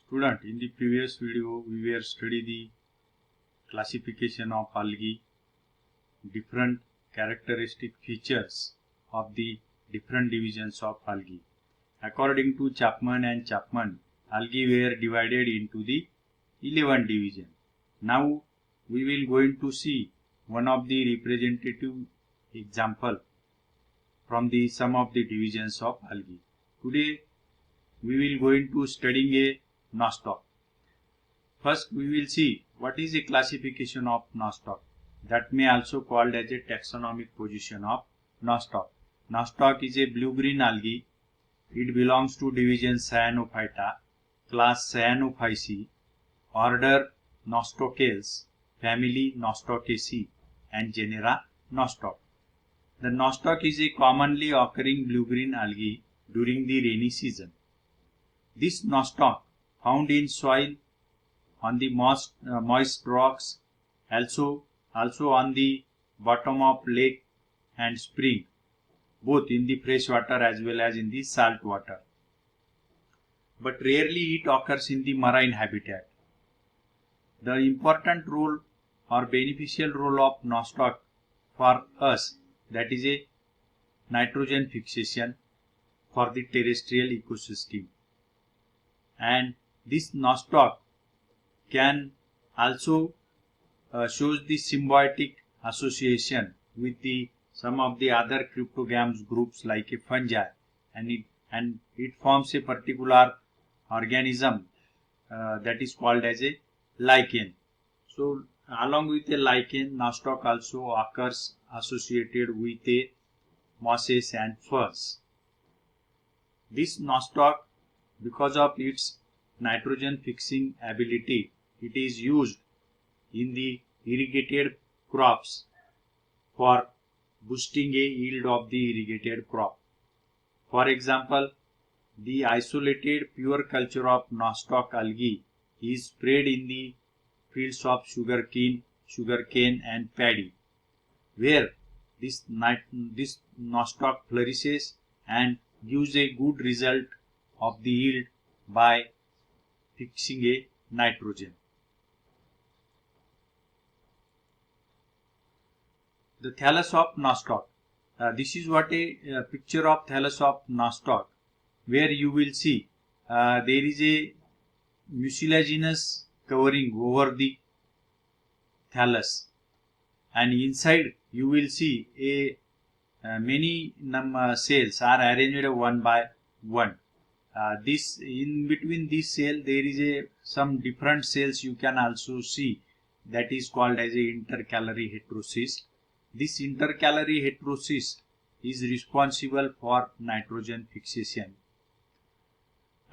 Student, in the previous video we were study the classification of algae, different characteristic features of the different divisions of algae. According to Chapman, algae were divided into the 11 divisions. Now we will going to see one of the representative example from the some of the divisions of algae. Today we will going to studying a Nostoc. First we will see what is a classification of Nostoc. That may also called as a taxonomic position of Nostoc. Nostoc is a blue-green algae. It belongs to division Cyanophyta, class Cyanophyceae, order Nostocales, family Nostocaceae, and genera Nostoc. The Nostoc is a commonly occurring blue-green algae during the rainy season. This Nostoc found in soil, on the moist rocks, also on the bottom of lake and spring, both in the fresh water as well as in the salt water. But rarely it occurs in the marine habitat. The important role or beneficial role of Nostoc for us, that is a nitrogen fixation for the terrestrial ecosystem. And this Nostoc can also shows the symbiotic association with the some of the other cryptogams groups like a fungi, and it forms a particular organism that is called as a lichen. So along with a lichen, Nostoc also occurs associated with a mosses and ferns. This Nostoc, because of its nitrogen fixing ability, it is used in the irrigated crops for boosting a yield of the irrigated crop. For example, the isolated pure culture of Nostoc algae is spread in the fields of sugarcane and paddy, where this Nostoc flourishes and gives a good result of the yield by fixing a nitrogen. The thallus of Nostoc. This is what a picture of thallus of Nostoc, where you will see there is a mucilaginous covering over the thallus, and inside you will see a many cells are arranged one by one. This in between this cell there is some different cells you can also see, that is called as a intercalary heterocyst. This intercalary heterocyst is responsible for nitrogen fixation.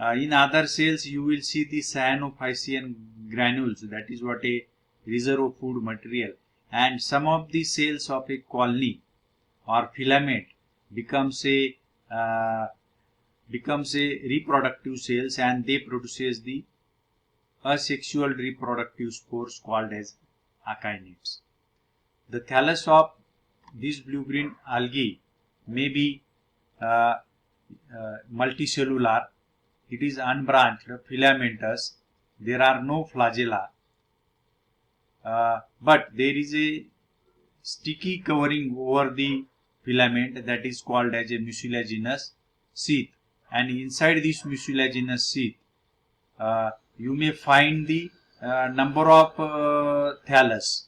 In other cells you will see the cyanophycean granules, that is what a reserve of food material, and some of the cells of a colony or filament becomes a reproductive cells, and they produces the asexual reproductive spores called as akinets. The thallus of this blue-green algae may be multicellular. It is unbranched, filamentous. There are no flagella, but there is a sticky covering over the filament that is called as a mucilaginous sheath. And inside this mucilaginous sheath, you may find the number of thallus.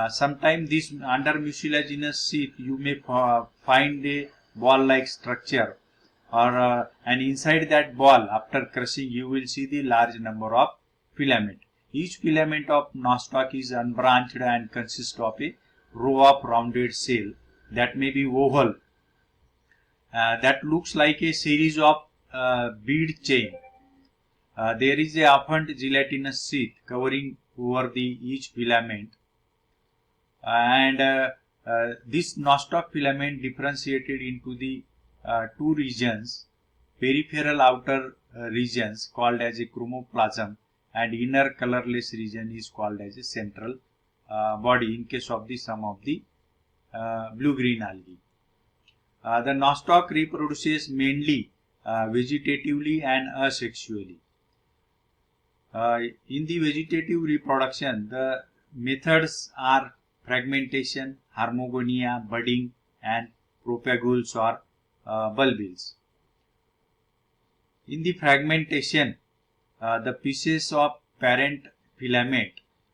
Sometimes this under mucilaginous sheath you may find a ball-like structure, or and inside that ball, after crushing, you will see the large number of filament. Each filament of Nostoc is unbranched and consists of a row of rounded cell that may be oval, that looks like a series of bead chain. There is a afferent gelatinous sheath covering over the each filament, and this Nostoc filament differentiated into the two regions, peripheral outer regions called as a chromoplasm, and inner colorless region is called as a central body in case of the some of the blue-green algae. The Nostoc reproduces mainly vegetatively and asexually. In the vegetative reproduction, the methods are fragmentation, harmogonia, budding, and propagules or bulbils. In the fragmentation, the pieces of parent filament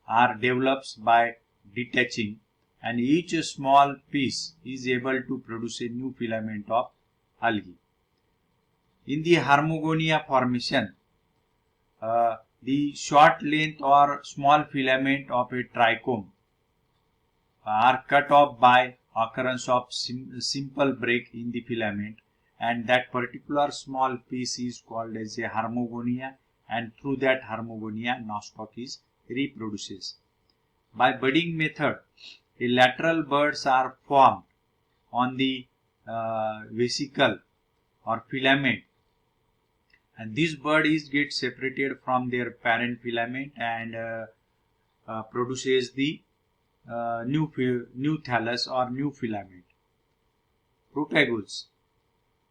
are developed by detaching, and each small piece is able to produce a new filament of algae. In the harmogonia formation, the short length or small filament of a trichome are cut off by occurrence of simple break in the filament, and that particular small piece is called as a harmogonia, and through that harmogonia nostoc is reproduces. By budding method, a lateral buds are formed on the vesicle or filament, and this bud is get separated from their parent filament and produces the new thallus or new filament. Propagules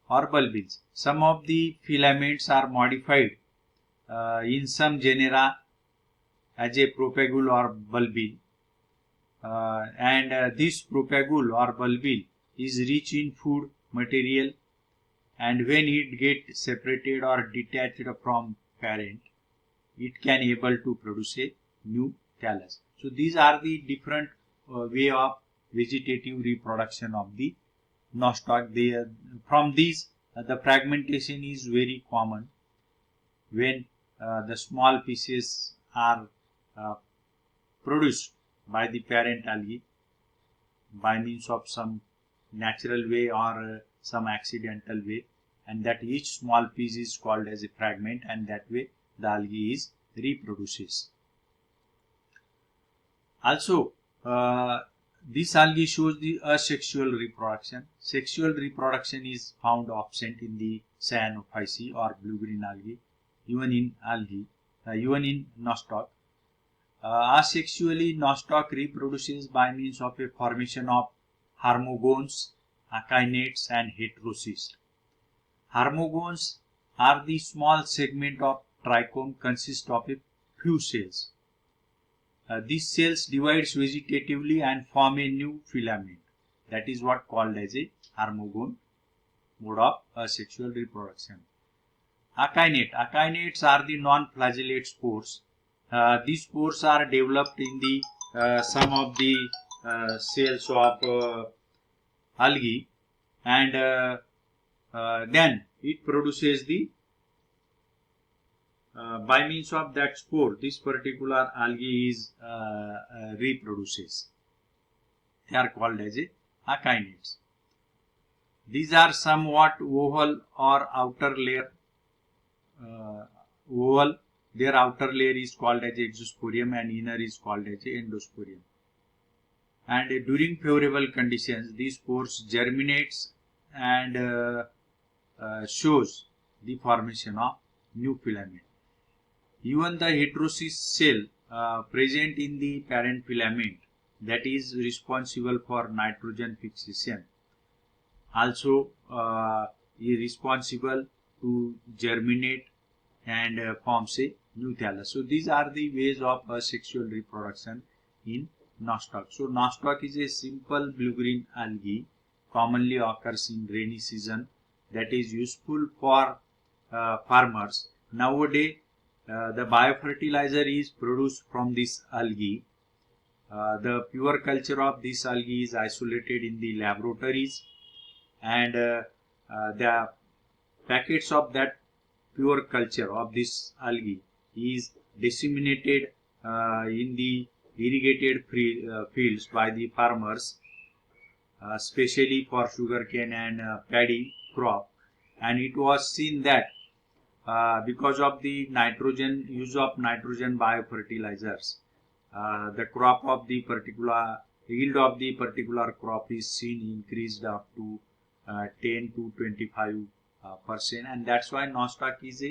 or bulbils. Some of the filaments are modified in some genera as a propagule or bulbil, and this propagule or bulbil is rich in food material, and when it gets separated or detached from parent, it can able to produce a new thallus. So these are the different way of vegetative reproduction of the nostoc. From these, the fragmentation is very common when the small pieces are produced by the parent algae by means of some natural way or some accidental way, and that each small piece is called as a fragment, and that way the algae is reproduces. Also, this algae shows the asexual reproduction. Sexual reproduction is found absent in the cyanophyceae or blue-green algae, even in nostoc. Asexually, nostoc reproduces by means of a formation of harmogones, achaenates, and heterocysts. Harmogones are the small segment of trichome consist of a few cells. These cells divides vegetatively and form a new filament. That is what called as a harmogone mode of asexual reproduction. Achaenates are the non-flagellate spores. These spores are developed in the some of the cells of algae, and then it produces the by means of that spore, this particular algae is reproduces. They are called as a achaenates. These are somewhat oval or outer layer. Oval, their outer layer is called as exosporium and inner is called as endosporium. And during favorable conditions, these spores germinates and shows the formation of new filament. Even the heterocyst cell present in the parent filament that is responsible for nitrogen fixation also is responsible to germinate and forms a new thallus. So these are the ways of asexual reproduction in nostoc. So nostoc is a simple blue-green algae, commonly occurs in rainy season, that is useful for farmers. Nowadays, the biofertilizer is produced from this algae. The pure culture of this algae is isolated in the laboratories, and the packets of that pure culture of this algae is disseminated in the irrigated fields by the farmers, especially for sugarcane and paddy crop. And it was seen that because of the use of nitrogen biofertilizers, the crop of the particular yield of the particular crop is seen increased up to 10 to 25%, and that's why nostoc is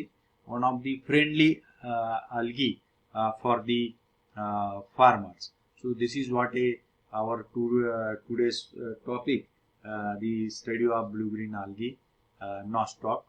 one of the friendly algae for the farmers. So this is what our today's topic, the study of blue-green algae, nostoc.